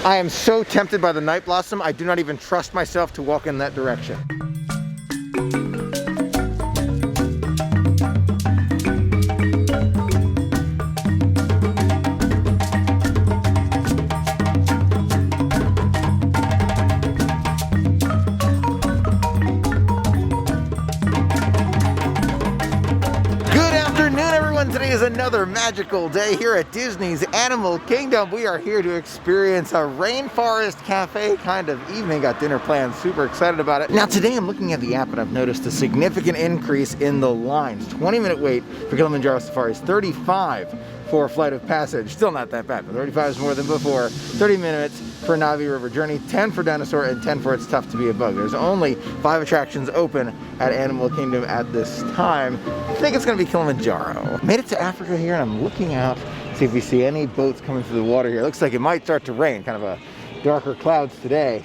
I am so tempted by the night blossom, I do not even trust myself to walk in that direction. Today is another magical day here at Disney's Animal Kingdom. We are here to experience a Rainforest Cafe kind of evening. Got dinner planned, super excited about it. Now today I'm looking at the app and I've noticed a significant increase in the lines. 20-minute wait for Kilimanjaro Safaris, 35 for Flight of Passage. Still not that bad, but 35 is more than before. 30 minutes for Navi River Journey, 10 for Dinosaur, and 10 for It's Tough to Be a Bug. There's only 5 attractions open at Animal Kingdom at this time. I think it's gonna be Kilimanjaro. Made it to Africa here and I'm looking out, see if we see any boats coming through the water here. It looks like it might start to rain, kind of a darker clouds today.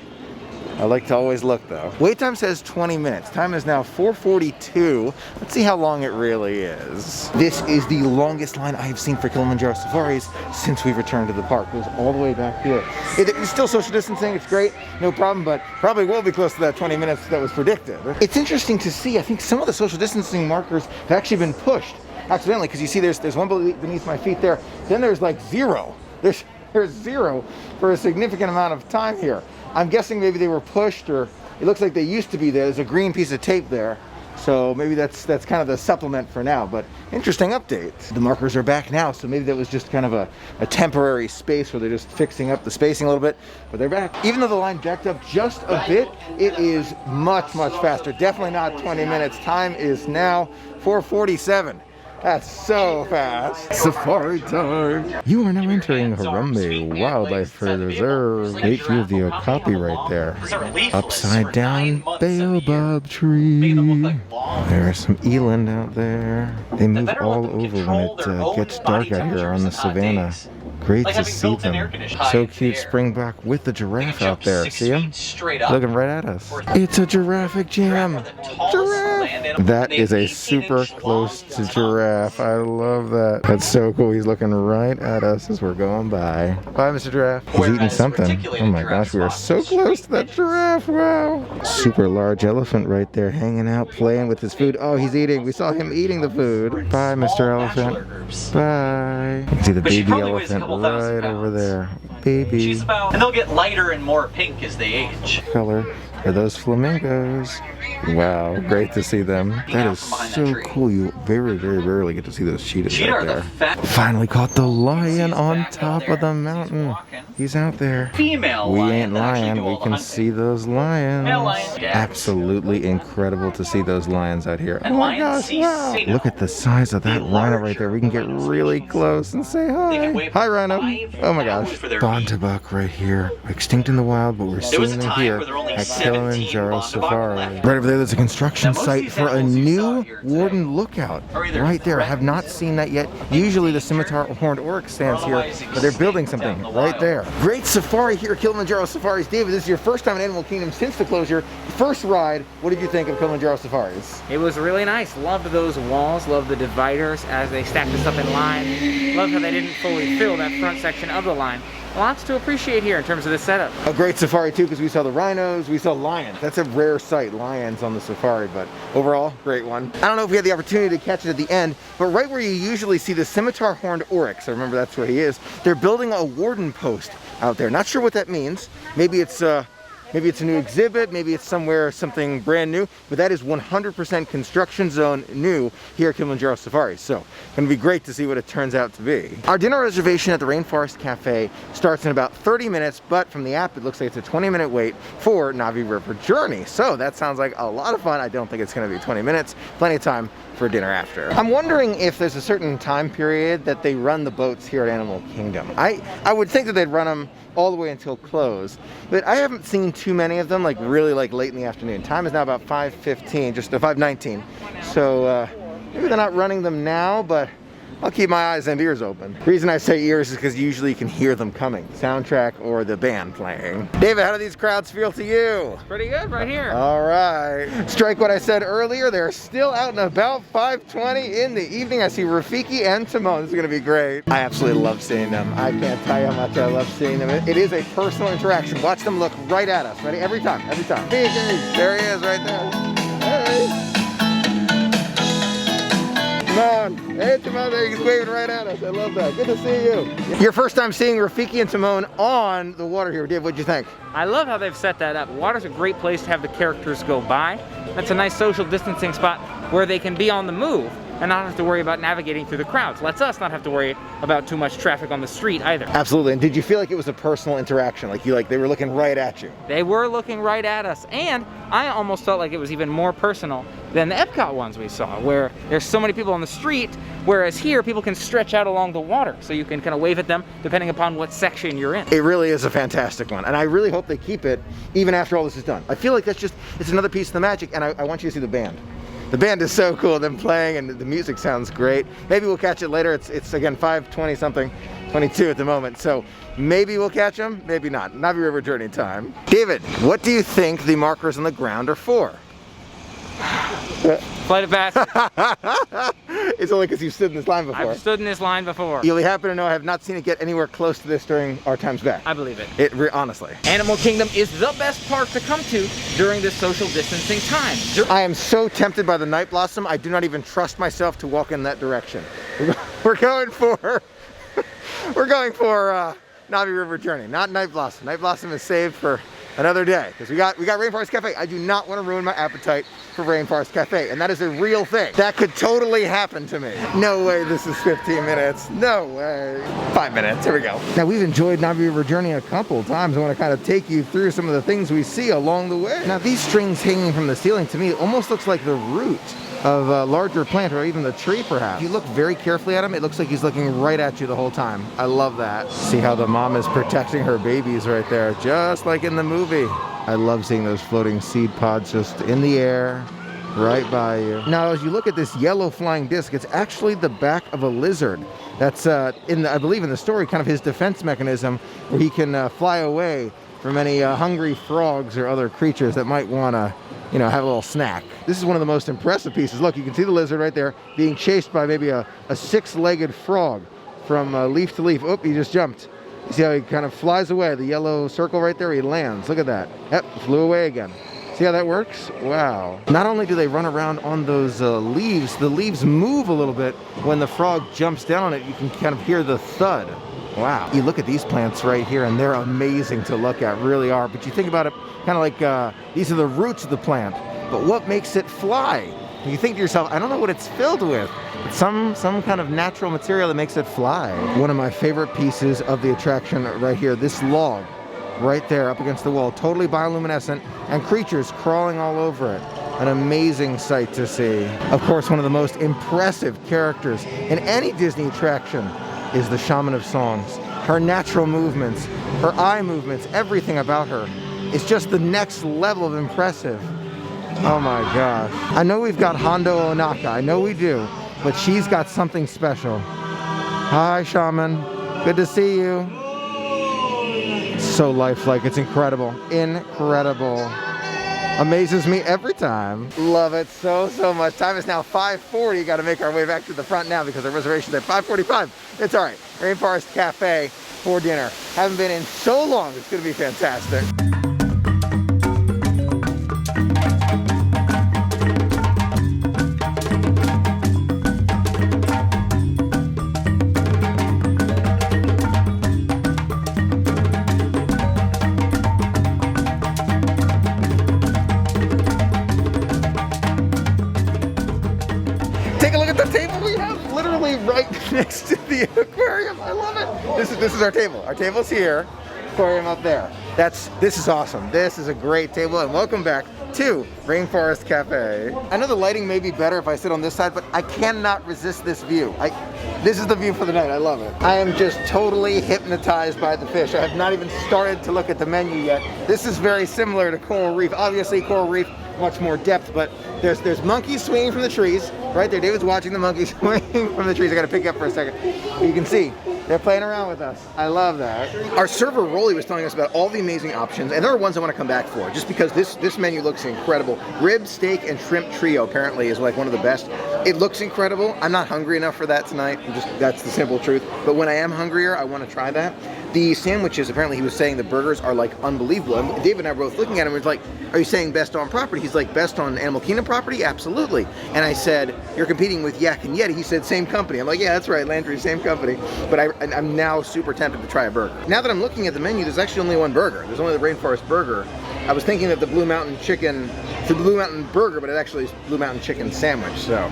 I like to always look though. Wait time says 20 minutes. Time is now 4:42. Let's see how long it really is. This is the longest line I have seen for Kilimanjaro Safaris since we've returned to the park. It goes all the way back here. It's still social distancing, it's great, no problem, but probably will be close to that 20 minutes that was predicted. It's interesting to see, I think some of the social distancing markers have actually been pushed accidentally, because you see there's one beneath my feet there, then there's like zero. There's zero for a significant amount of time here. I'm guessing maybe they were pushed, or it looks like they used to be there. There's a green piece of tape there. So maybe that's kind of the supplement for now, but interesting update. The markers are back now, so maybe that was just kind of a temporary space where they're just fixing up the spacing a little bit, but they're back. Even though the line jacked up just a bit, it is much, much faster. Definitely not 20 minutes. Time is now 4:47. That's so fast. Safari time. You are now entering Harambe Wildlife Reserve. Great view of the okapi right there. Upside down baobab tree. There's some eland out there. They move all over when it gets dark out here on the savannah. Great to see them. So cute, Springbok with the giraffe out there. See him? Looking right at us. It's a giraffic jam. Giraffe! That is a super close to giraffe. I love that. That's so cool. He's looking right at us as we're going by. Bye, Mr. Giraffe. He's eating something. Oh my gosh, we are so close to that giraffe. Wow. Super large elephant right there hanging out, playing with his food. Oh, he's eating. We saw him eating the food. Bye, Mr. Elephant. Bye. You can see the baby elephant right over there. Baby. And they'll get lighter and more pink as they age. Color are those flamingos. Wow, great to see them. That is so cool. You very, very rarely get to see those cheetahs out there. Finally caught the lion on top of the mountain. He's out there. We ain't lying. We can see those lions. Absolutely incredible to see those lions out here. Oh my gosh, wow. Look at the size of that rhino right there. We can get really close and say hi. Hi, rhino. Oh my gosh. Bontabuk right here. Extinct in the wild, but we're seeing them here at Kilimanjaro Safari. Right over there, there's a construction site for a new Warden Lookout. Right there. I have not seen that yet. Usually the scimitar horned oryx stands here, but they're building something right there. Great safari here at Kilimanjaro Safaris. David, this is your first time in Animal Kingdom since the closure. First ride, what did you think of Kilimanjaro Safaris? It was really nice. Loved those walls, loved the dividers as they stacked us up in line. Loved how they didn't fully fill that front section of the line. Lots to appreciate here in terms of the setup. A great safari too, because we saw the rhinos, we saw lions. That's a rare sight, lions on the safari, but overall, great one. I don't know if we had the opportunity to catch it at the end, but right where you usually see the scimitar horned oryx, I remember that's where he is, they're building a warden post out there. Not sure what that means. Maybe it's a new exhibit, maybe it's something brand new, but that is 100% construction zone new here at Kilimanjaro Safari. So, gonna be great to see what it turns out to be. Our dinner reservation at the Rainforest Cafe starts in about 30 minutes, but from the app, it looks like it's a 20-minute wait for Navi River Journey. So that sounds like a lot of fun. I don't think it's gonna be 20 minutes. Plenty of time for dinner after. I'm wondering if there's a certain time period that they run the boats here at Animal Kingdom. I would think that they'd run them all the way until close, but I haven't seen too many of them like really like late in the afternoon. Time is now about 5:15, just 5:19. So maybe they're not running them now, but I'll keep my eyes and ears open. The reason I say ears is because usually you can hear them coming. Soundtrack or the band playing. David, how do these crowds feel to you? Pretty good right here. All right. Strike what I said earlier. They're still out and about 5:20 in the evening. I see Rafiki and Timon. This is going to be great. I absolutely love seeing them. I can't tell you how much I love seeing them. It is a personal interaction. Watch them look right at us. Ready? Every time. Every time. There he is right there. Hey. Timon. Hey, Timon, there he's waving right at us. I love that. Good to see you. Your first time seeing Rafiki and Timon on the water here. Dave, what'd you think? I love how they've set that up. Water's a great place to have the characters go by. That's a nice social distancing spot where they can be on the move and not have to worry about navigating through the crowds. Lets us not have to worry about too much traffic on the street either. Absolutely. And did you feel like it was a personal interaction? Like they were looking right at you? They were looking right at us. And I almost felt like it was even more personal than the Epcot ones we saw, where there's so many people on the street, whereas here people can stretch out along the water, so you can kind of wave at them depending upon what section you're in. It really is a fantastic one, and I really hope they keep it even after all this is done. I feel like it's another piece of the magic, and I want you to see the band. The band is so cool, them playing, and the music sounds great. Maybe we'll catch it later. It's again 5:20 something, 22 at the moment, so maybe we'll catch them, maybe not. Navi River Journey time. David, what do you think the markers on the ground are for? Flight of passage. It's only because you've stood in this line before. I've stood in this line before. You'll be happy to know I have not seen it get anywhere close to this during our times back. I believe it. Honestly. Animal Kingdom is the best park to come to during this social distancing time. I am so tempted by the Night Blossom, I do not even trust myself to walk in that direction. We're going for Navi River Journey, not Night Blossom. Night Blossom is saved for another day, because we got Rainforest Cafe. I do not want to ruin my appetite for Rainforest Cafe, and that is a real thing. That could totally happen to me. No way this is 15 minutes. No way. 5 minutes, here we go. Now we've enjoyed Navi River Journey a couple times. I want to kind of take you through some of the things we see along the way. Now these strings hanging from the ceiling, to me, it almost looks like the root of a larger plant, or even the tree perhaps. If you look very carefully at him, it looks like he's looking right at you the whole time. I love that. See how the mom is protecting her babies right there, just like in the movie. I love seeing those floating seed pods just in the air, right by you. Now, as you look at this yellow flying disc, it's actually the back of a lizard. That's, I believe in the story, kind of his defense mechanism, where he can fly away from any hungry frogs or other creatures that might want to, have a little snack. This is one of the most impressive pieces. Look, you can see the lizard right there being chased by maybe a six-legged frog from leaf to leaf. Oh, he just jumped. You see how he kind of flies away? The yellow circle right there, he lands. Look at that. Yep, flew away again. See how that works? Wow. Not only do they run around on those leaves, the leaves move a little bit. When the frog jumps down on it, you can kind of hear the thud. Wow. You look at these plants right here, and they're amazing to look at, really are. But you think about it kind of like these are the roots of the plant. But what makes it fly? You think to yourself, I don't know what it's filled with. It's some kind of natural material that makes it fly. One of my favorite pieces of the attraction right here, this log right there up against the wall, totally bioluminescent, and creatures crawling all over it. An amazing sight to see. Of course, one of the most impressive characters in any Disney attraction is the Shaman of Songs. Her natural movements, her eye movements, everything about her is just the next level of impressive. Oh my gosh. I know we've got Hondo Onaka, I know we do, but she's got something special. Hi, Shaman. Good to see you. So lifelike, it's incredible. Incredible. Amazes me every time. Love it so much. Time is now 5:40. Got to make our way back to the front now because our reservation's at 5:45. It's all right. Rainforest Cafe for dinner. Haven't been in so long. It's going to be fantastic. Right next to the aquarium. I love it. This is our table. Our table's here. Aquarium up there. This is awesome. This is a great table, and welcome back to Rainforest Cafe. I know the lighting may be better if I sit on this side, but I cannot resist this view. This is the view for the night. I love it. I am just totally hypnotized by the fish. I have not even started to look at the menu yet. This is very similar to Coral Reef. Obviously, Coral Reef much more depth, but There's monkeys swinging from the trees. Right there, David's watching the monkeys swing from the trees. I gotta pick up for a second. You can see, they're playing around with us. I love that. Our server, Rolly, was telling us about all the amazing options, and there are ones I want to come back for, just because this menu looks incredible. Rib, steak, and shrimp trio apparently is like one of the best. It looks incredible. I'm not hungry enough for that tonight. That's the simple truth. But when I am hungrier, I want to try that. The sandwiches, apparently he was saying the burgers are like unbelievable. And David and I were both looking at him and was like, are you saying best on property? He's like, best on Animal Kingdom property? Absolutely. And I said, you're competing with Yak and Yeti. He said, same company. I'm like, yeah, that's right, Landry, same company. But I'm now super tempted to try a burger. Now that I'm looking at the menu, there's actually only one burger. There's only the Rainforest burger. I was thinking that the Blue Mountain chicken, the Blue Mountain burger, but it actually is Blue Mountain chicken sandwich, so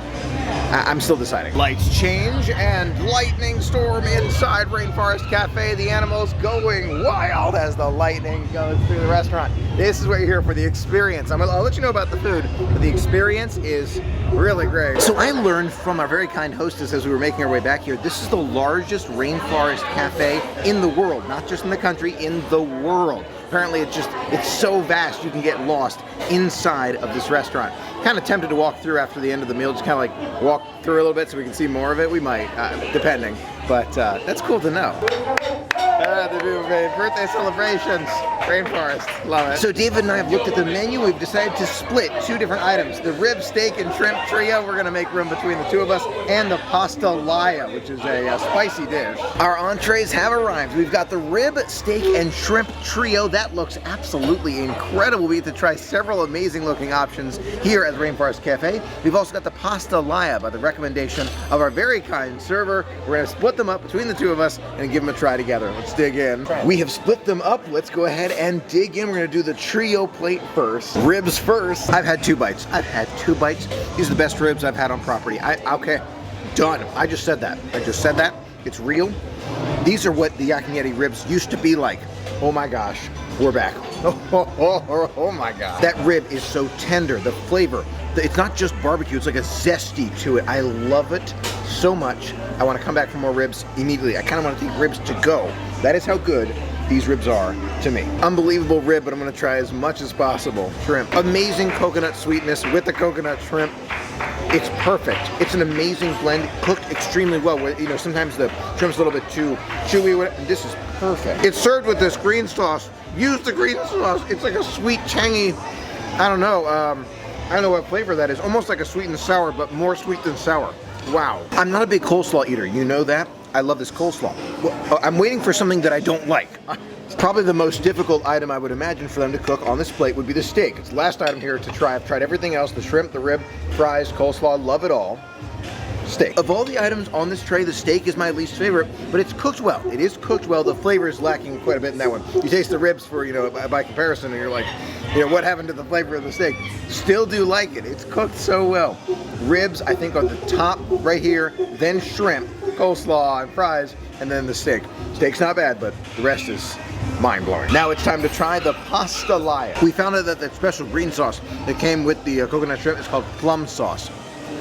I'm still deciding. Lights change and lightning storm inside Rainforest Cafe. The animals going wild as the lightning goes through the restaurant. This is what you're here for, the experience. I'll let you know about the food, but the experience is really great. So I learned from our very kind hostess as we were making our way back here, this is the largest Rainforest Cafe in the world, not just in the country, in the world. Apparently it's so vast you can get lost inside of this restaurant. Kind of tempted to walk through after the end of the meal, just kind of like walk through a little bit so we can see more of it. We might, depending, but that's cool to know. The birthday celebrations, Rainforest, love it. So David and I have looked at the menu. We've decided to split two different items. The rib, steak, and shrimp trio. We're gonna make room between the two of us, and the pasta laya, which is a spicy dish. Our entrees have arrived. We've got the rib, steak, and shrimp trio. That looks absolutely incredible. We get to try several amazing looking options here at the Rainforest Cafe. We've also got the pasta laya by the recommendation of our very kind server. We're gonna split them up between the two of us and give them a try together. Let's dig in. We have split them up. Let's go ahead and dig in. We're gonna do the trio plate first. Ribs first. I've had 2 bites. These are the best ribs I've had on property. Okay, done. I just said that. It's real. These are what the Yak and Yeti ribs used to be like. Oh my gosh, we're back. Oh my God. That rib is so tender. The flavor, it's not just barbecue, it's like a zesty to it. I love it so much. I want to come back for more ribs immediately. I kind of want to take ribs to go. That is how good these ribs are to me. Unbelievable rib, but I'm going to try as much as possible. Shrimp. Amazing coconut sweetness with the coconut shrimp. It's perfect. It's an amazing blend, cooked extremely well. You know, sometimes the shrimp's a little bit too chewy with it, and this is perfect. It's served with this green sauce. Use the green sauce. It's like a sweet, tangy, I don't know what flavor that is. Almost like a sweet and sour, but more sweet than sour. Wow. I'm not a big coleslaw eater, you know that? I love this coleslaw. Well, I'm waiting for something that I don't like. Probably the most difficult item I would imagine for them to cook on this plate would be the steak. It's the last item here to try. I've tried everything else, the shrimp, the rib, fries, coleslaw, love it all. Steak. Of all the items on this tray, the steak is my least favorite, but it's cooked well. It is cooked well. The flavor is lacking quite a bit in that one. You taste the ribs for, by comparison, and you're like, what happened to the flavor of the steak? Still do like it. It's cooked so well. Ribs, I think, on the top right here, then shrimp, coleslaw, and fries, and then the steak. Steak's not bad, but the rest is mind-blowing. Now it's time to try the pasta laya. We found out that that special green sauce that came with the coconut shrimp is called plum sauce.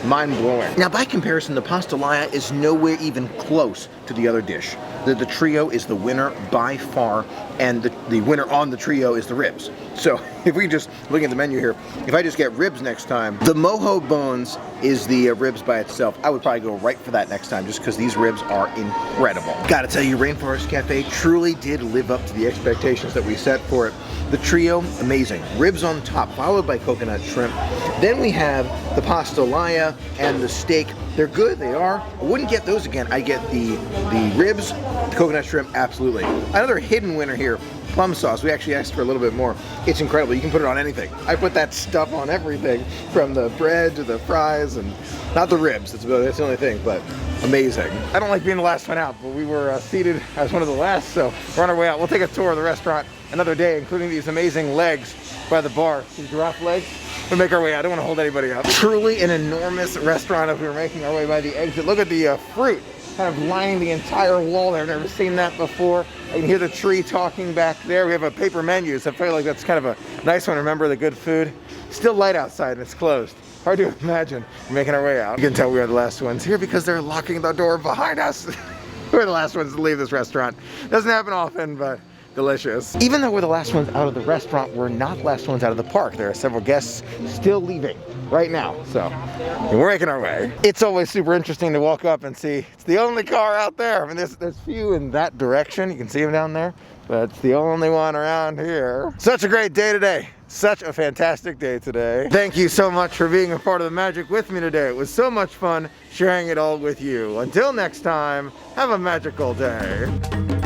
Mind-blowing. Now, by comparison, the pasta laya is nowhere even close to the other dish. The trio is the winner by far, and the winner on the trio is the ribs. So if we just look at the menu here, if I just get ribs next time, the mojo bones is the ribs by itself. I would probably go right for that next time just because these ribs are incredible. Gotta tell you, Rainforest Cafe truly did live up to the expectations that we set for it. The trio, amazing. Ribs on top, followed by coconut shrimp. Then we have the pasta laya and the steak. They're good, they are. I wouldn't get those again. I get the ribs, the coconut shrimp, absolutely. Another hidden winner here, plum sauce. We actually asked for a little bit more. It's incredible. You can put it on anything. I put that stuff on everything, from the bread to the fries, and not the ribs. That's the only thing, but amazing. I don't like being the last one out, but we were seated as one of the last, so we're on our way out. We'll take a tour of the restaurant another day, including these amazing legs by the bar. These giraffe legs. We'll make our way out. I don't want to hold anybody up. Truly an enormous restaurant as we were making our way by the exit. Look at the fruit kind of lining the entire wall there. I've never seen that before. I can hear the tree talking back there. We have a paper menu, so I feel like that's kind of a nice one to remember the good food. Still light outside and it's closed. Hard to imagine. We're making our way out. You can tell we are the last ones here because they're locking the door behind us. We're the last ones to leave this restaurant. Doesn't happen often, but delicious. Even though we're the last ones out of the restaurant, we're not the last ones out of the park. There are several guests still leaving. right now. So we're making our way. It's always super interesting to walk up and see. It's the only car out there. I mean, there's few in that direction. You can see them down there, but it's the only one around here. Such a great day today. Such a fantastic day today. Thank you so much for being a part of the magic with me today. It was so much fun sharing it all with you. Until next time, have a magical day.